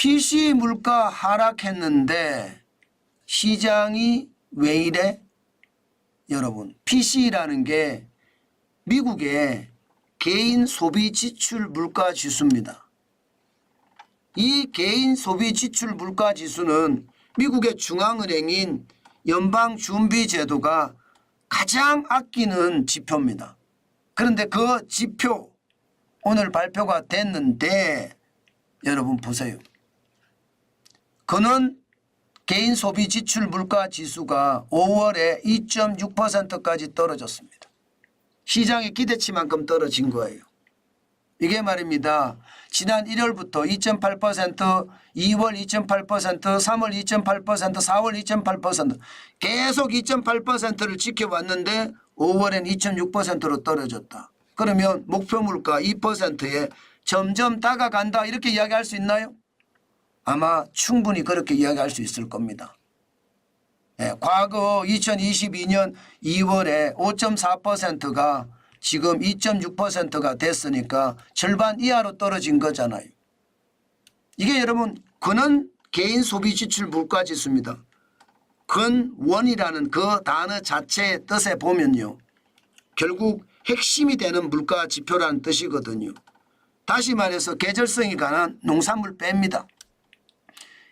PC 물가 하락했는데 시장이 왜 이래? 여러분, PC라는 게 미국의 개인 소비 지출 물가 지수입니다. 이 개인 소비 지출 물가 지수는 미국의 중앙은행인 연방준비제도가 가장 아끼는 지표입니다. 그런데 그 지표 오늘 발표가 됐는데 여러분 보세요. 그는 개인 소비 지출 물가 지수가 5월에 2.6%까지 떨어졌습니다. 시장의 기대치만큼 떨어진 거예요. 이게 말입니다. 지난 1월부터 2.8%, 2월 2.8%, 3월 2.8%, 4월 2.8% 계속 2.8%를 지켜왔는데 5월엔 2.6%로 떨어졌다. 그러면 목표 물가 2%에 점점 다가간다 이렇게 이야기할 수 있나요? 아마 충분히 그렇게 이야기할 수 있을 겁니다. 예, 과거 2022년 2월에 5.4%가 지금 2.6%가 됐으니까 절반 이하로 떨어진 거잖아요. 이게 여러분 근원 개인 소비 지출 물가 지수입니다. 근원이라는 그 단어 자체의 뜻에 보면요. 결국 핵심이 되는 물가 지표라는 뜻이거든요. 다시 말해서 계절성이 강한 농산물 뺍니다.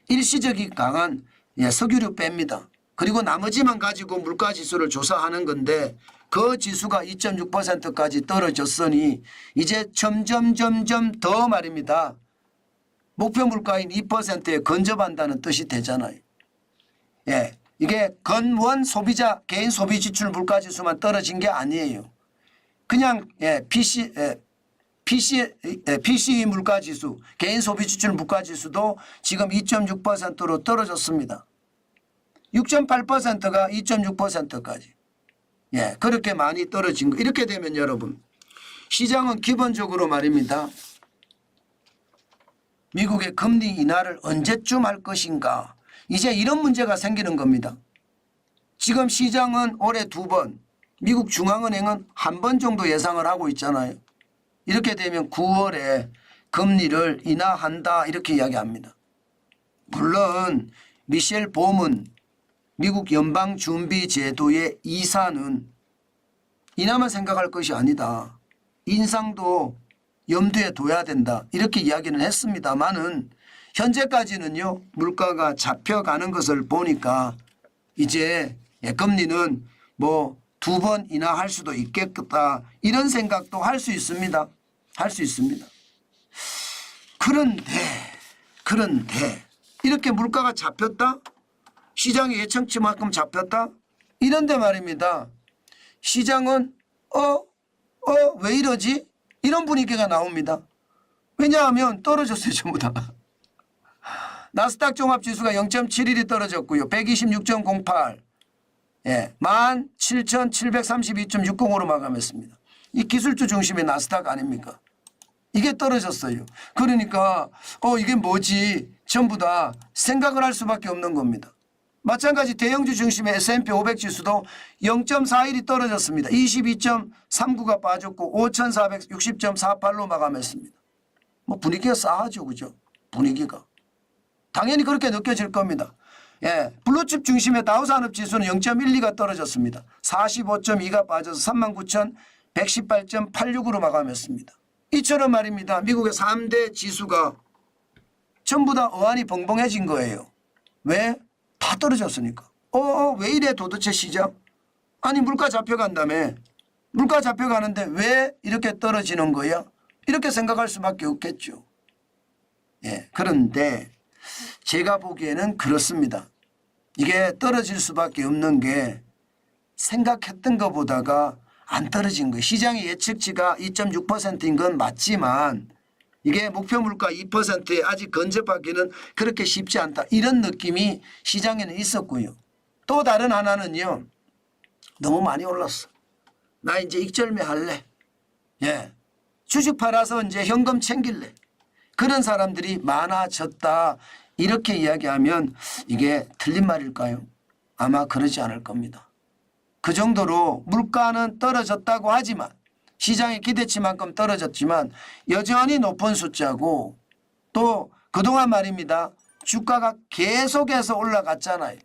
일시적이 강한 석유류 뺍니다. 그리고 나머지만 가지고 물가지수를 조사하는 건데 그 지수가 2.6%까지 떨어졌으니 이제 점점 더 말입니다. 목표 물가인 2%에 근접한다는 뜻이 되잖아요. 예, 이게 근원 소비자 개인 소비 지출 물가지수만 떨어진 게 아니에요. 그냥 PCE 물가지수, 개인 소비지출 물가지수도 지금 2.6%로 떨어졌습니다. 6.8%가 2.6%까지. 예, 그렇게 많이 떨어진 거. 이렇게 되면 여러분, 시장은 기본적으로 말입니다. 미국의 금리 인하를 언제쯤 할 것인가. 이제 이런 문제가 생기는 겁니다. 지금 시장은 올해 2번, 미국 중앙은행은 1번 정도 예상을 하고 있잖아요. 이렇게 되면 9월에 금리를 인하한다 이렇게 이야기합니다. 물론 미셸 봄은 미국 연방준비제도의 이사는 인하만 생각할 것이 아니다. 인상도 염두에 둬야 된다 이렇게 이야기는 했습니다만은 현재까지는요. 물가가 잡혀가는 것을 보니까 이제 금리는 뭐 2번 인하할 수도 있겠다 이런 생각도 할 수 있습니다. 할 수 있습니다. 그런데 이렇게 물가가 잡혔다? 시장의 예측치만큼 잡혔다? 이런데 말입니다. 시장은 왜 이러지? 이런 분위기가 나옵니다. 왜냐하면 떨어졌어요. 전부 다. 나스닥 종합지수가 0.71이 떨어졌고요. 126.08 예, 17,732.60으로 마감했습니다. 이 기술주 중심의 나스닥 아닙니까? 이게 떨어졌어요. 그러니까 이게 뭐지? 전부 다 생각을 할 수밖에 없는 겁니다. 마찬가지 대형주 중심의 S&P 500 지수도 0.41이 떨어졌습니다. 22.39가 빠졌고 5,460.48로 마감했습니다. 뭐 분위기가 싸하죠. 그죠? 분위기가. 당연히 그렇게 느껴질 겁니다. 예, 블루칩 중심의 다우산업지수는 0.12가 떨어졌습니다. 45.2가 빠져서 39,118.86으로 마감했습니다. 이처럼 말입니다. 미국의 3대 지수가 전부 다 어안이 벙벙해진 거예요. 왜? 다 떨어졌으니까. 왜 이래 도대체 시장? 아니 물가 잡혀간다며. 물가 잡혀가는데 왜 이렇게 떨어지는 거야? 이렇게 생각할 수밖에 없겠죠. 예, 그런데 제가 보기에는 그렇습니다. 이게 떨어질 수밖에 없는 게 생각했던 것보다가 안 떨어진 거예요. 시장의 예측치가 2.6%인 건 맞지만 이게 목표 물가 2%에 아직 근접하기는 그렇게 쉽지 않다. 이런 느낌이 시장에는 있었고요. 또 다른 하나는요. 너무 많이 올랐어. 나 이제 익절매 할래. 예, 주식 팔아서 이제 현금 챙길래. 그런 사람들이 많아졌다. 이렇게 이야기하면 이게 틀린 말일까요? 아마 그러지 않을 겁니다. 그 정도로 물가는 떨어졌다고 하지만 시장의 기대치만큼 떨어졌지만 여전히 높은 숫자고 또 그동안 말입니다. 주가가 계속해서 올라갔잖아요.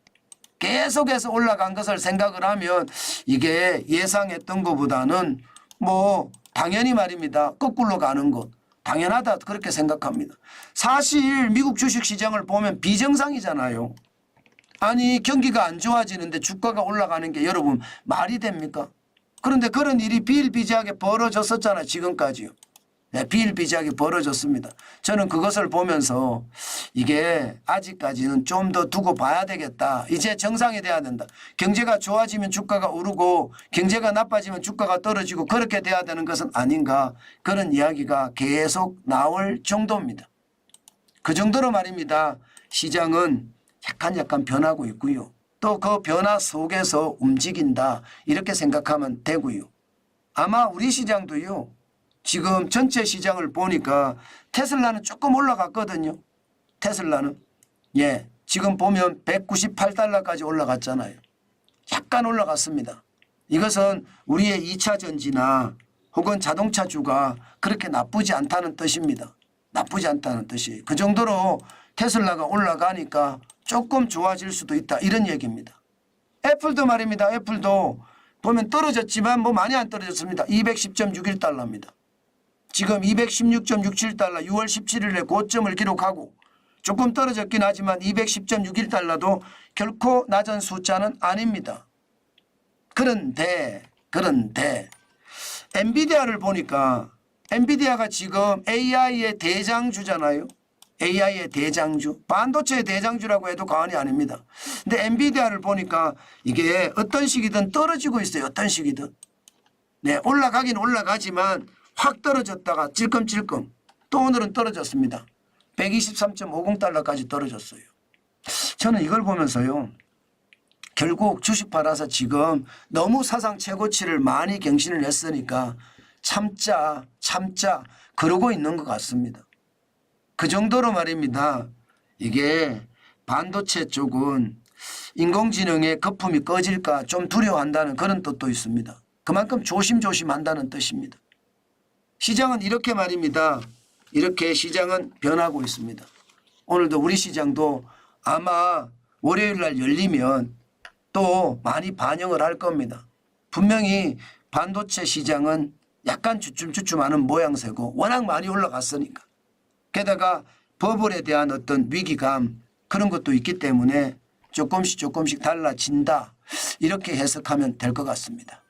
계속해서 올라간 것을 생각을 하면 이게 예상했던 것보다는 뭐 당연히 말입니다. 거꾸로 가는 것 당연하다 그렇게 생각합니다. 사실 미국 주식시장을 보면 비정상이잖아요. 아니 경기가 안 좋아지는데 주가가 올라가는 게 여러분 말이 됩니까? 그런데 그런 일이 비일비재하게 벌어졌었잖아요. 지금까지요. 네, 비일비재하게 벌어졌습니다. 저는 그것을 보면서 이게 아직까지는 좀 더 두고 봐야 되겠다. 이제 정상이 돼야 된다. 경제가 좋아지면 주가가 오르고 경제가 나빠지면 주가가 떨어지고 그렇게 돼야 되는 것은 아닌가 그런 이야기가 계속 나올 정도입니다. 그 정도로 말입니다. 시장은 약간 변하고 있고요. 또 그 변화 속에서 움직인다 이렇게 생각하면 되고요. 아마 우리 시장도요. 지금 전체 시장을 보니까 테슬라는 조금 올라갔거든요. 테슬라는. 예, 지금 보면 198달러까지 올라갔잖아요. 약간 올라갔습니다. 이것은 우리의 2차 전지나 혹은 자동차주가 그렇게 나쁘지 않다는 뜻입니다. 나쁘지 않다는 뜻이에요. 그 정도로 테슬라가 올라가니까 조금 좋아질 수도 있다 이런 얘기입니다. 애플도 말입니다. 애플도 보면 떨어졌지만 뭐 많이 안 떨어졌습니다. 210.61달러입니다. 지금 216.67달러 6월 17일에 고점을 기록하고 조금 떨어졌긴 하지만 210.61달러도 결코 낮은 숫자는 아닙니다. 그런데 엔비디아를 보니까 엔비디아가 지금 AI의 대장주잖아요. AI의 대장주, 반도체의 대장주라고 해도 과언이 아닙니다. 근데 엔비디아를 보니까 이게 어떤 시기든 떨어지고 있어요. 어떤 시기든. 네, 올라가긴 올라가지만 확 떨어졌다가 찔끔찔끔 또 오늘은 떨어졌습니다. 123.50달러까지 떨어졌어요. 저는 이걸 보면서요. 결국 주식 팔아서 지금 너무 사상 최고치를 많이 경신을 했으니까 참자 그러고 있는 것 같습니다. 그 정도로 말입니다. 이게 반도체 쪽은 인공지능의 거품이 꺼질까 좀 두려워한다는 그런 뜻도 있습니다. 그만큼 조심한다는 뜻입니다. 시장은 이렇게 말입니다. 이렇게 시장은 변하고 있습니다. 오늘도 우리 시장도 아마 월요일 날 열리면 또 많이 반영을 할 겁니다. 분명히 반도체 시장은 약간 주춤하는 모양새고 워낙 많이 올라갔으니까. 게다가 버블에 대한 어떤 위기감 그런 것도 있기 때문에 조금씩 달라진다. 이렇게 해석하면 될 것 같습니다.